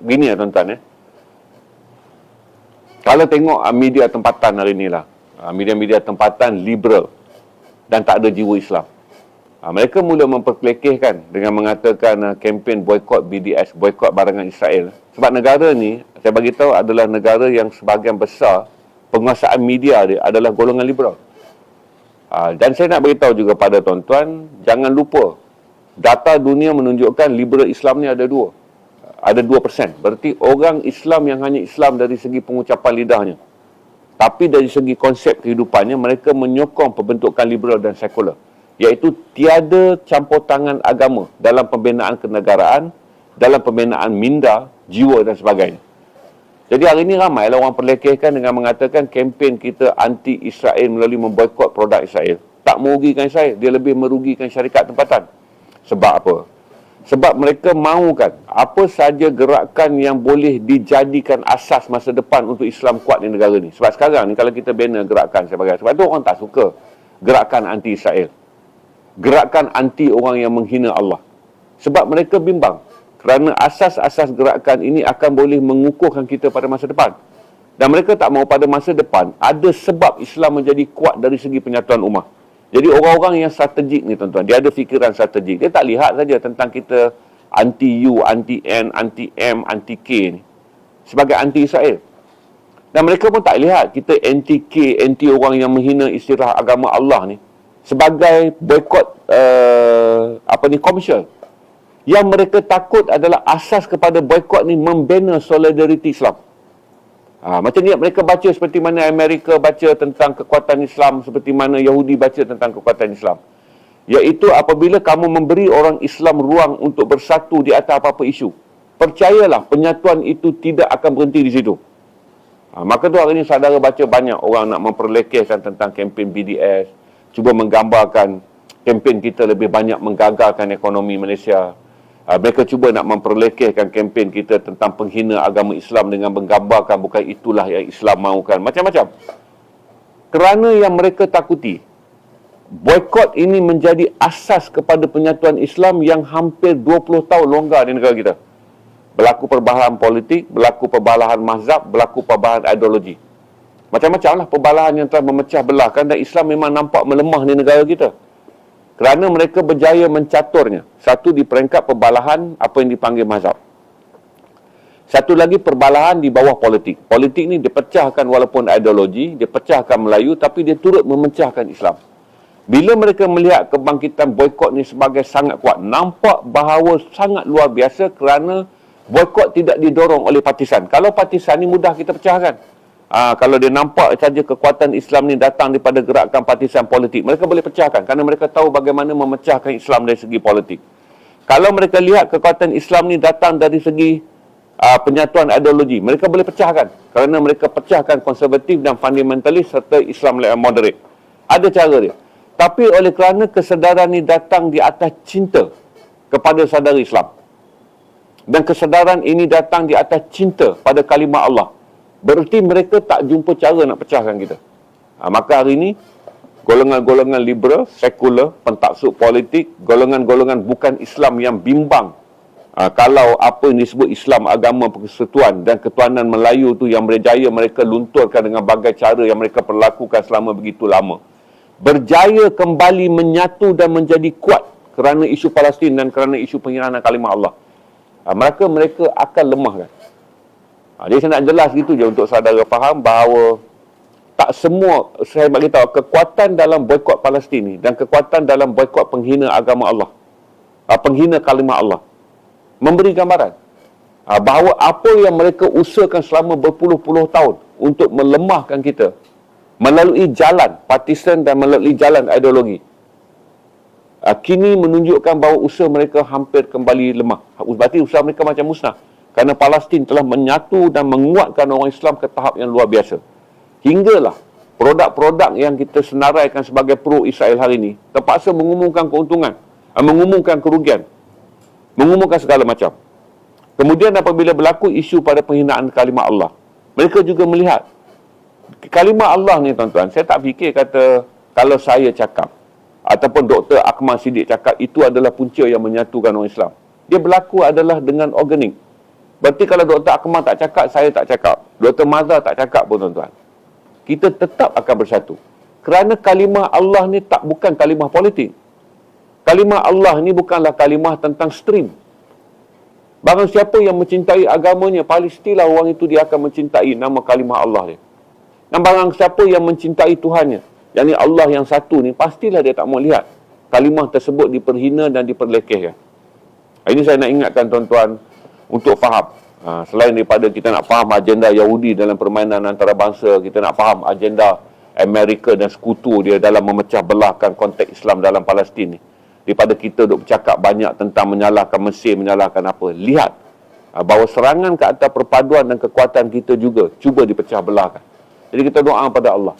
Begini ya tuan-tuan ya. Kalau tengok media tempatan hari ni lah, media-media tempatan liberal dan tak ada jiwa Islam. Mereka mula memperkelekehkan dengan mengatakan kempen boykot BDS, boykot barangan Israel. Sebab negara ni, saya bagi tahu adalah negara yang sebahagian besar penguasaan media dia adalah golongan liberal. Dan saya nak beritahu juga pada tuan-tuan, jangan lupa, data dunia menunjukkan liberal Islam ni ada 2%. Berarti orang Islam yang hanya Islam dari segi pengucapan lidahnya. Tapi dari segi konsep kehidupannya, mereka menyokong pembentukan liberal dan sekular. Iaitu tiada campur tangan agama dalam pembinaan kenegaraan, dalam pembinaan minda, jiwa dan sebagainya. Jadi hari ini ramailah orang perlekehkan dengan mengatakan kempen kita anti-Israel melalui memboikot produk Israel. Tak merugikan Israel, dia lebih merugikan syarikat tempatan. Sebab apa? Sebab mereka mahukan apa saja gerakan yang boleh dijadikan asas masa depan untuk Islam kuat di negara ni. Sebab sekarang ni kalau kita bina gerakan sebagai, sebab tu orang tak suka gerakan anti-Israel. Gerakan anti orang yang menghina Allah. Sebab mereka bimbang. Kerana asas-asas gerakan ini akan boleh mengukuhkan kita pada masa depan. Dan mereka tak mahu pada masa depan ada sebab Islam menjadi kuat dari segi penyatuan ummah. Jadi orang-orang yang strategik ni tuan-tuan, dia ada fikiran strategik. Dia tak lihat saja tentang kita anti-U, anti-N, anti-M, anti-K ni sebagai anti-Israel. Dan mereka pun tak lihat kita anti-K, anti orang yang menghina istilah agama Allah ni sebagai boykot komersial. Yang mereka takut adalah asas kepada boykot ni membina solidariti Islam. Macam ni mereka baca seperti mana Amerika baca tentang kekuatan Islam, seperti mana Yahudi baca tentang kekuatan Islam. Iaitu apabila kamu memberi orang Islam ruang untuk bersatu di atas apa-apa isu, percayalah penyatuan itu tidak akan berhenti di situ. Maka tu hari ini saudara baca banyak orang nak memperlekehkan tentang kempen BDS, cuba menggambarkan kempen kita lebih banyak menggagalkan ekonomi Malaysia. Mereka cuba nak memperlekehkan kempen kita tentang penghina agama Islam dengan menggambarkan bukan itulah yang Islam mahukan. Macam-macam. Kerana yang mereka takuti, boykot ini menjadi asas kepada penyatuan Islam yang hampir 20 tahun longgar di negara kita. Berlaku perbalahan politik, berlaku perbalahan mazhab, berlaku perbalahan ideologi. Macam-macam lah perbalahan yang telah memecah belahkan dan Islam memang nampak melemah di negara kita. Kerana mereka berjaya mencaturnya. Satu di peringkat perbalahan apa yang dipanggil mazhab. Satu lagi perbalahan di bawah politik. Politik ni dipecahkan walaupun ideologi, dipecahkan Melayu tapi dia turut memecahkan Islam. Bila mereka melihat kebangkitan boykot ni sebagai sangat kuat, nampak bahawa sangat luar biasa kerana boykot tidak didorong oleh partisan. Kalau partisan ni mudah kita pecahkan. Kalau dia nampak saja kekuatan Islam ni datang daripada gerakan partisan politik, mereka boleh pecahkan kerana mereka tahu bagaimana memecahkan Islam dari segi politik. Kalau mereka lihat kekuatan Islam ni datang dari segi penyatuan ideologi, mereka boleh pecahkan kerana mereka pecahkan konservatif dan fundamentalis serta Islam moderate. Ada cara dia. Tapi oleh kerana kesedaran ni datang di atas cinta kepada saudara Islam, dan kesedaran ini datang di atas cinta pada kalimah Allah, berarti mereka tak jumpa cara nak pecahkan kita. Maka hari ini, golongan-golongan liberal, sekular, pentaksub politik, golongan-golongan bukan Islam yang bimbang kalau apa yang disebut Islam agama persatuan dan ketuhanan Melayu tu yang berjaya mereka lunturkan dengan berbagai cara yang mereka perlakukan selama begitu lama, berjaya kembali menyatu dan menjadi kuat kerana isu Palestin dan kerana isu penghinaan kalimah Allah. Mereka akan lemahkan. Jadi saya nak jelas gitu je untuk saudara faham bahawa tak semua, saya bagi tahu kekuatan dalam boykot Palestin ni dan kekuatan dalam boykot penghina agama Allah, penghina kalimah Allah, memberi gambaran bahawa apa yang mereka usahakan selama berpuluh-puluh tahun untuk melemahkan kita melalui jalan partisan dan melalui jalan ideologi, kini menunjukkan bahawa usaha mereka hampir kembali lemah. Berarti usaha mereka macam musnah. Kerana Palestin telah menyatu dan menguatkan orang Islam ke tahap yang luar biasa. Hinggalah produk-produk yang kita senaraikan sebagai pro-Israel hari ini terpaksa mengumumkan keuntungan, mengumumkan kerugian, mengumumkan segala macam. Kemudian apabila berlaku isu pada penghinaan kalimah Allah, mereka juga melihat kalimah Allah ni tuan-tuan, saya tak fikir kata kalau saya cakap ataupun Dr. Akmal Siddiq cakap itu adalah punca yang menyatukan orang Islam. Dia berlaku adalah dengan organik. Berarti kalau Dr. Akmal tak cakap, saya tak cakap. Dr. Mazhar tak cakap pun tuan-tuan. Kita tetap akan bersatu. Kerana kalimah Allah ni bukan kalimah politik. Kalimah Allah ni bukanlah kalimah tentang stream. Barang siapa yang mencintai agamanya, pastilah orang itu dia akan mencintai nama kalimah Allah dia. Dan barang siapa yang mencintai Tuhannya, yakni Allah yang satu ni, pastilah dia tak mau lihat kalimah tersebut diperhina dan diperlekehkan. Ini saya nak ingatkan tuan-tuan untuk faham. Selain daripada kita nak faham agenda Yahudi dalam permainan antarabangsa, kita nak faham agenda Amerika dan sekutu dia dalam memecah belahkan konteks Islam dalam Palestin ni. Daripada kita duk bercakap banyak tentang menyalahkan Mesir, menyalahkan apa. Lihat bahawa serangan ke atas perpaduan dan kekuatan kita juga cuba dipecah belahkan. Jadi kita doa pada Allah.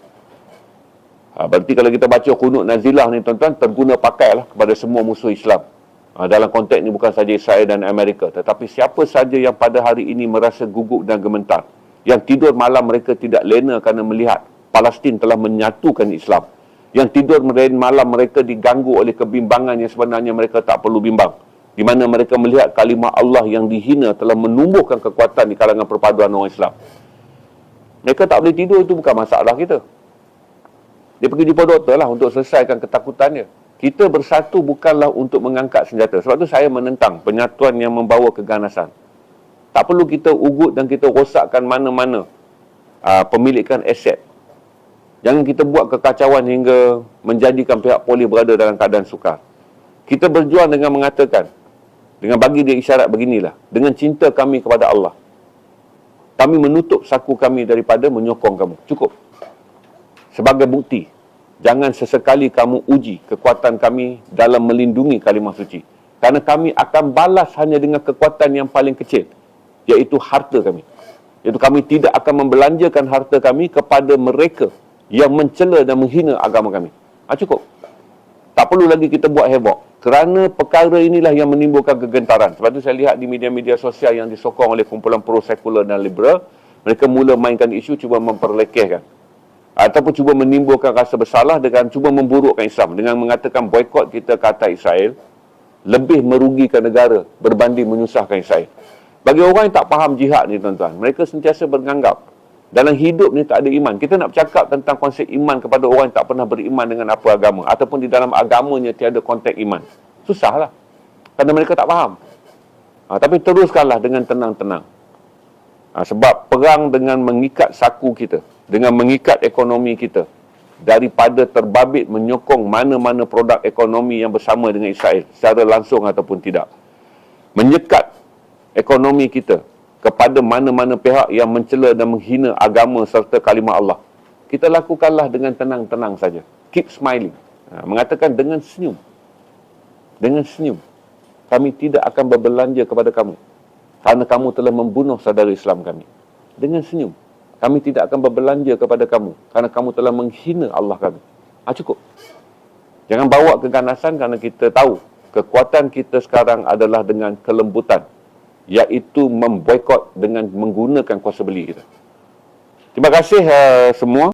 Berarti kalau kita baca Qunut Nazilah ni tuan-tuan, terguna pakailah kepada semua musuh Islam. Dalam konteks ni bukan saja Israel dan Amerika, tetapi siapa saja yang pada hari ini merasa gugup dan gemetar, yang tidur malam mereka tidak lena kerana melihat Palestin telah menyatukan Islam, yang tidur malam mereka diganggu oleh kebimbangan yang sebenarnya mereka tak perlu bimbang, di mana mereka melihat kalimah Allah yang dihina telah menumbuhkan kekuatan di kalangan perpaduan orang Islam. Mereka tak boleh tidur, itu bukan masalah kita. Dia pergi jumpa doktor lah untuk selesaikan ketakutannya. Kita bersatu bukanlah untuk mengangkat senjata. Sebab tu saya menentang penyatuan yang membawa keganasan. Tak perlu kita ugut dan kita rosakkan mana-mana pemilikan aset. Jangan kita buat kekacauan hingga menjadikan pihak polis berada dalam keadaan sukar. Kita berjuang dengan mengatakan, dengan bagi dia isyarat beginilah, dengan cinta kami kepada Allah, kami menutup saku kami daripada menyokong kamu. Cukup. Sebagai bukti, jangan sesekali kamu uji kekuatan kami dalam melindungi kalimah suci. Kerana kami akan balas hanya dengan kekuatan yang paling kecil, iaitu harta kami. Iaitu kami tidak akan membelanjakan harta kami kepada mereka yang mencela dan menghina agama kami. Cukup. Tak perlu lagi kita buat heboh. Kerana perkara inilah yang menimbulkan kegentaran. Sebab tu saya lihat di media-media sosial yang disokong oleh kumpulan pro-sekular dan liberal, mereka mula mainkan isu cuba memperlekehkan. Ataupun cuba menimbulkan rasa bersalah dengan cuba memburukkan Islam. Dengan mengatakan boikot kita ke atas Israel lebih merugikan negara berbanding menyusahkan Israel. Bagi orang yang tak faham jihad ni tuan-tuan, mereka sentiasa menganggap dalam hidup ni tak ada iman. Kita nak bercakap tentang konsep iman kepada orang yang tak pernah beriman dengan apa agama, ataupun di dalam agamanya tiada konteks iman. Susahlah. Kerana mereka tak faham. Tapi teruskanlah dengan tenang-tenang. Sebab perang dengan mengikat saku kita, dengan mengikat ekonomi kita, daripada terbabit menyokong mana-mana produk ekonomi yang bersama dengan Israel, secara langsung ataupun tidak. Menyekat ekonomi kita kepada mana-mana pihak yang mencela dan menghina agama serta kalimah Allah. Kita lakukanlah dengan tenang-tenang saja. Keep smiling. Mengatakan dengan senyum. Dengan senyum. Kami tidak akan berbelanja kepada kamu, kerana kamu telah membunuh saudara Islam kami. Dengan senyum. Kami tidak akan berbelanja kepada kamu, kerana kamu telah menghina Allah kami. Cukup. Jangan bawa keganasan, kerana kita tahu kekuatan kita sekarang adalah dengan kelembutan, iaitu memboikot dengan menggunakan kuasa beli kita. Terima kasih semua.